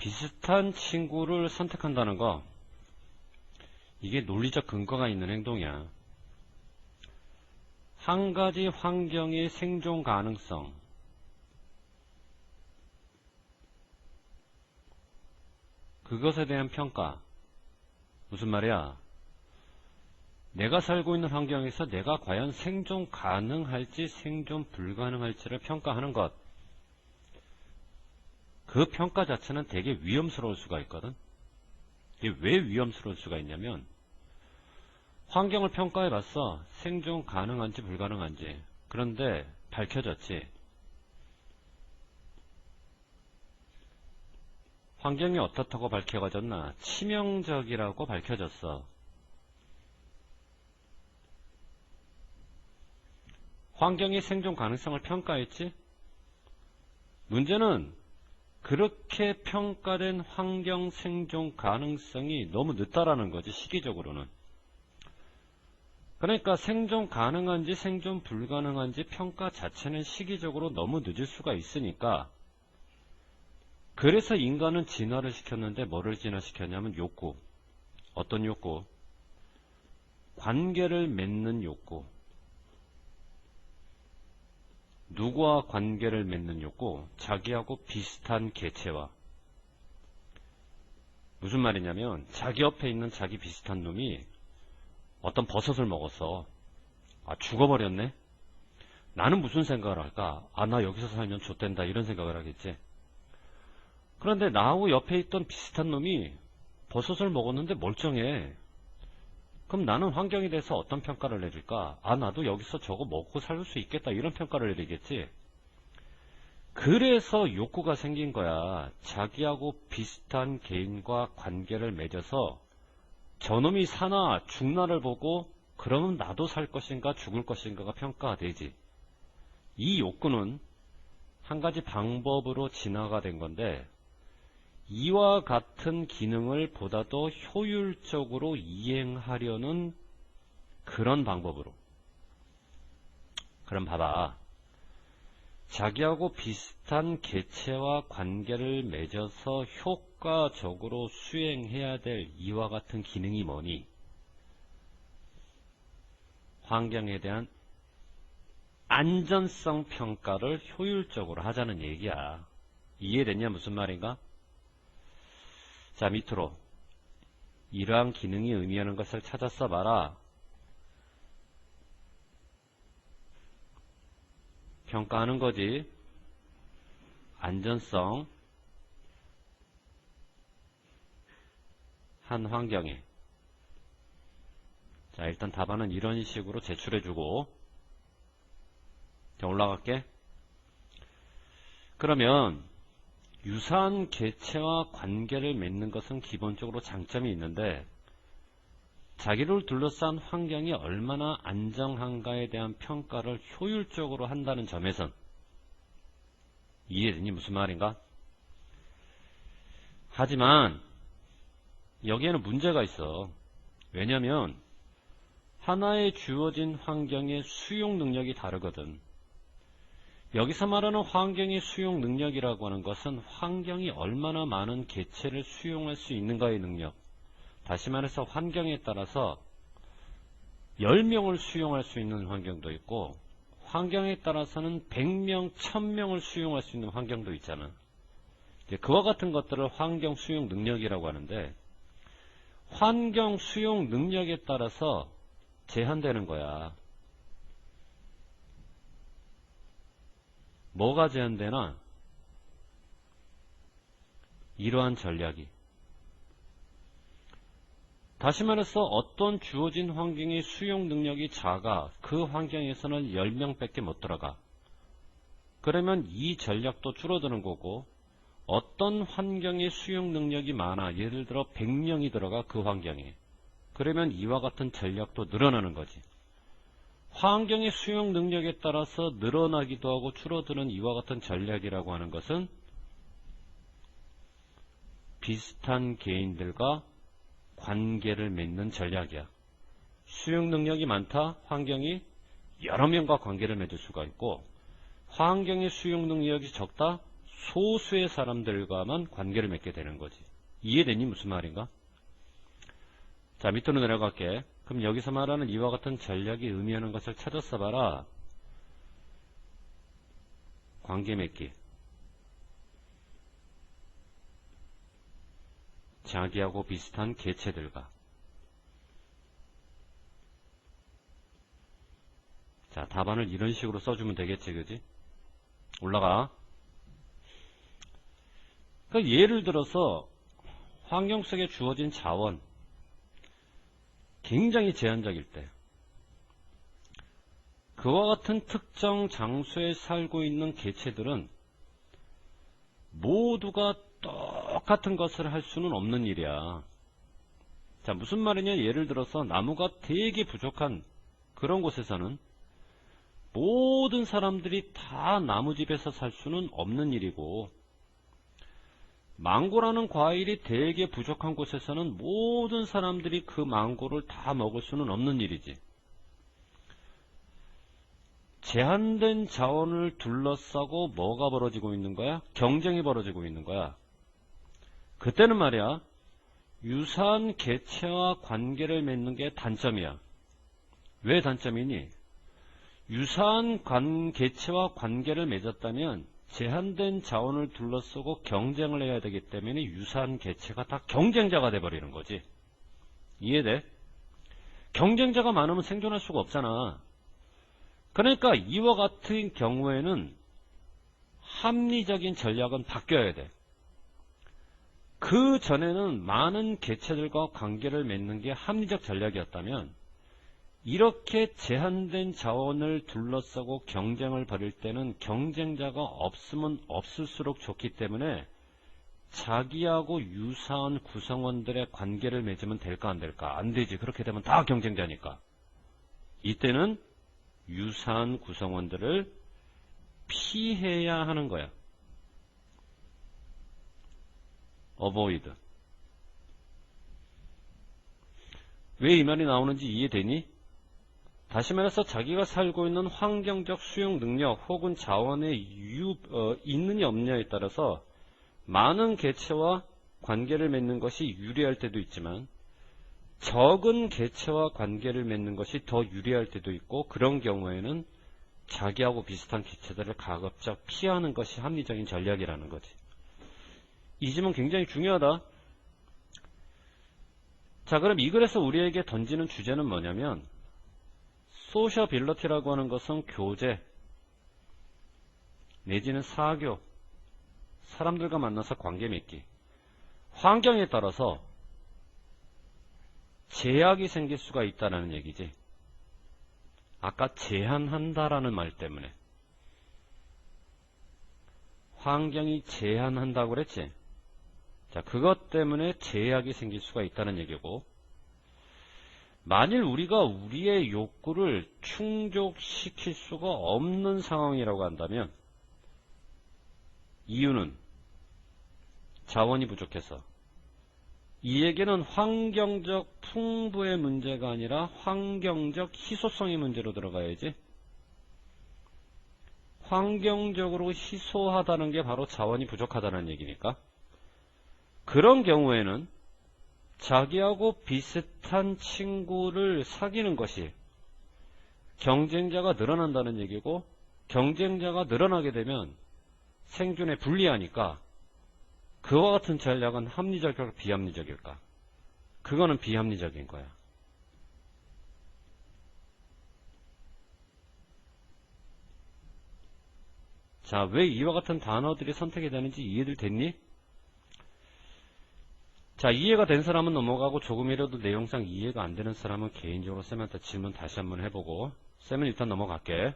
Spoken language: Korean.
비슷한 친구를 선택한다는 거, 이게 논리적 근거가 있는 행동이야. 한 가지 환경의 생존 가능성, 그것에 대한 평가. 무슨 말이야? 내가 살고 있는 환경에서 내가 과연 생존 가능할지 생존 불가능할지를 평가하는 것. 그 평가 자체는 되게 위험스러울 수가 있거든. 이게 왜 위험스러울 수가 있냐면, 환경을 평가해 봤어. 생존 가능한지 불가능한지. 그런데 밝혀졌지. 환경이 어떻다고 밝혀졌나? 치명적이라고 밝혀졌어. 환경의 생존 가능성을 평가했지? 문제는 그렇게 평가된 환경 생존 가능성이 너무 늦다라는 거지, 시기적으로는. 그러니까 생존 가능한지 생존 불가능한지 평가 자체는 시기적으로 너무 늦을 수가 있으니까, 그래서 인간은 진화를 시켰는데 뭐를 진화시켰냐면 욕구. 어떤 욕구? 관계를 맺는 욕구. 누구와 관계를 맺는 욕구? 자기하고 비슷한 개체와. 무슨 말이냐면, 자기 옆에 있는 자기 비슷한 놈이 어떤 버섯을 먹었어. 아, 죽어버렸네? 나는 무슨 생각을 할까? 아, 나 여기서 살면 좆된다, 이런 생각을 하겠지. 그런데 나하고 옆에 있던 비슷한 놈이 버섯을 먹었는데 멀쩡해. 그럼 나는 환경에 대해서 어떤 평가를 내릴까? 아, 나도 여기서 저거 먹고 살 수 있겠다, 이런 평가를 내리겠지. 그래서 욕구가 생긴 거야. 자기하고 비슷한 개인과 관계를 맺어서 저놈이 사나 죽나를 보고, 그러면 나도 살 것인가 죽을 것인가가 평가가 되지. 이 욕구는 한 가지 방법으로 진화가 된 건데, 이와 같은 기능을 보다 더 효율적으로 이행하려는 그런 방법으로. 그럼 봐봐. 자기하고 비슷한 개체와 관계를 맺어서 효과적으로 수행해야 될 이와 같은 기능이 뭐니? 환경에 대한 안전성 평가를 효율적으로 하자는 얘기야. 이해됐냐? 무슨 말인가? 자, 밑으로 이러한 기능이 의미하는 것을 찾아 써봐라. 평가하는 거지. 안전성 한 환경에. 자, 일단 답안은 이런 식으로 제출해주고, 자, 올라갈게. 그러면 유사한 개체와 관계를 맺는 것은 기본적으로 장점이 있는데, 자기를 둘러싼 환경이 얼마나 안정한가에 대한 평가를 효율적으로 한다는 점에선 이해되니? 무슨 말인가? 하지만 여기에는 문제가 있어. 왜냐면 하나의 주어진 환경의 수용 능력이 다르거든. 여기서 말하는 환경의 수용 능력이라고 하는 것은 환경이 얼마나 많은 개체를 수용할 수 있는가의 능력. 다시 말해서 환경에 따라서 10명을 수용할 수 있는 환경도 있고, 환경에 따라서는 100명, 1000명을 수용할 수 있는 환경도 있잖아. 그와 같은 것들을 환경 수용 능력이라고 하는데, 환경 수용 능력에 따라서 제한되는 거야. 뭐가 제한되나? 이러한 전략이. 다시 말해서 어떤 주어진 환경의 수용 능력이 작아 그 환경에서는 10명밖에 못 들어가. 그러면 이 전략도 줄어드는 거고, 어떤 환경의 수용 능력이 많아, 예를 들어 100명이 들어가 그 환경에, 그러면 이와 같은 전략도 늘어나는 거지. 환경의 수용 능력에 따라서 늘어나기도 하고 줄어드는 이와 같은 전략이라고 하는 것은 비슷한 개인들과 관계를 맺는 전략이야. 수용 능력이 많다, 환경이 여러 명과 관계를 맺을 수가 있고, 환경의 수용 능력이 적다, 소수의 사람들과만 관계를 맺게 되는 거지. 이해되니? 무슨 말인가? 자, 밑으로 내려갈게. 그럼 여기서 말하는 이와 같은 전략이 의미하는 것을 찾아서 봐라. 관계 맺기. 자기하고 비슷한 개체들과. 자, 답안을 이런 식으로 써주면 되겠지, 그지? 올라가. 그러니까 예를 들어서 환경 속에 주어진 자원, 굉장히 제한적일 때, 그와 같은 특정 장소에 살고 있는 개체들은 모두가 똑같은 것을 할 수는 없는 일이야. 자, 무슨 말이냐? 예를 들어서 나무가 되게 부족한 그런 곳에서는 모든 사람들이 다 나무집에서 살 수는 없는 일이고, 망고라는 과일이 되게 부족한 곳에서는 모든 사람들이 그 망고를 다 먹을 수는 없는 일이지. 제한된 자원을 둘러싸고 뭐가 벌어지고 있는 거야? 경쟁이 벌어지고 있는 거야. 그때는 말이야, 유사한 개체와 관계를 맺는 게 단점이야. 왜 단점이니? 유사한 개체와 관계를 맺었다면 제한된 자원을 둘러싸고 경쟁을 해야 되기 때문에 유사한 개체가 다 경쟁자가 돼버리는 거지. 이해돼? 경쟁자가 많으면 생존할 수가 없잖아. 그러니까 이와 같은 경우에는 합리적인 전략은 바뀌어야 돼. 그 전에는 많은 개체들과 관계를 맺는 게 합리적 전략이었다면, 이렇게 제한된 자원을 둘러싸고 경쟁을 벌일 때는 경쟁자가 없으면 없을수록 좋기 때문에 자기하고 유사한 구성원들의 관계를 맺으면 될까 안 될까? 안 되지. 그렇게 되면 다 경쟁자니까. 이때는 유사한 구성원들을 피해야 하는 거야. avoid. 왜 이 말이 나오는지 이해되니? 다시 말해서 자기가 살고 있는 환경적 수용 능력 혹은 자원의 있느냐 없느냐에 따라서 많은 개체와 관계를 맺는 것이 유리할 때도 있지만 적은 개체와 관계를 맺는 것이 더 유리할 때도 있고, 그런 경우에는 자기하고 비슷한 개체들을 가급적 피하는 것이 합리적인 전략이라는 거지. 이 점은 굉장히 중요하다. 자, 그럼 이 글에서 우리에게 던지는 주제는 뭐냐면, 소셔빌리티라고 하는 것은 교제 내지는 사교, 사람들과 만나서 관계 맺기, 환경에 따라서 제약이 생길 수가 있다는 얘기지. 아까 제한한다라는 말 때문에. 환경이 제한한다고 그랬지. 자, 그것 때문에 제약이 생길 수가 있다는 얘기고, 만일 우리가 우리의 욕구를 충족시킬 수가 없는 상황이라고 한다면, 이유는 자원이 부족해서, 이 얘기는 환경적 풍부의 문제가 아니라 환경적 희소성의 문제로 들어가야지. 환경적으로 희소하다는 게 바로 자원이 부족하다는 얘기니까. 그런 경우에는 자기하고 비슷한 친구를 사귀는 것이 경쟁자가 늘어난다는 얘기고, 경쟁자가 늘어나게 되면 생존에 불리하니까 그와 같은 전략은 합리적일까 비합리적일까? 그거는 비합리적인 거야. 자, 왜 이와 같은 단어들이 선택이 되는지 이해들 됐니? 자, 이해가 된 사람은 넘어가고, 조금이라도 내용상 이해가 안 되는 사람은 개인적으로 쌤한테 질문 다시 한번 해보고, 쌤은 일단 넘어갈게.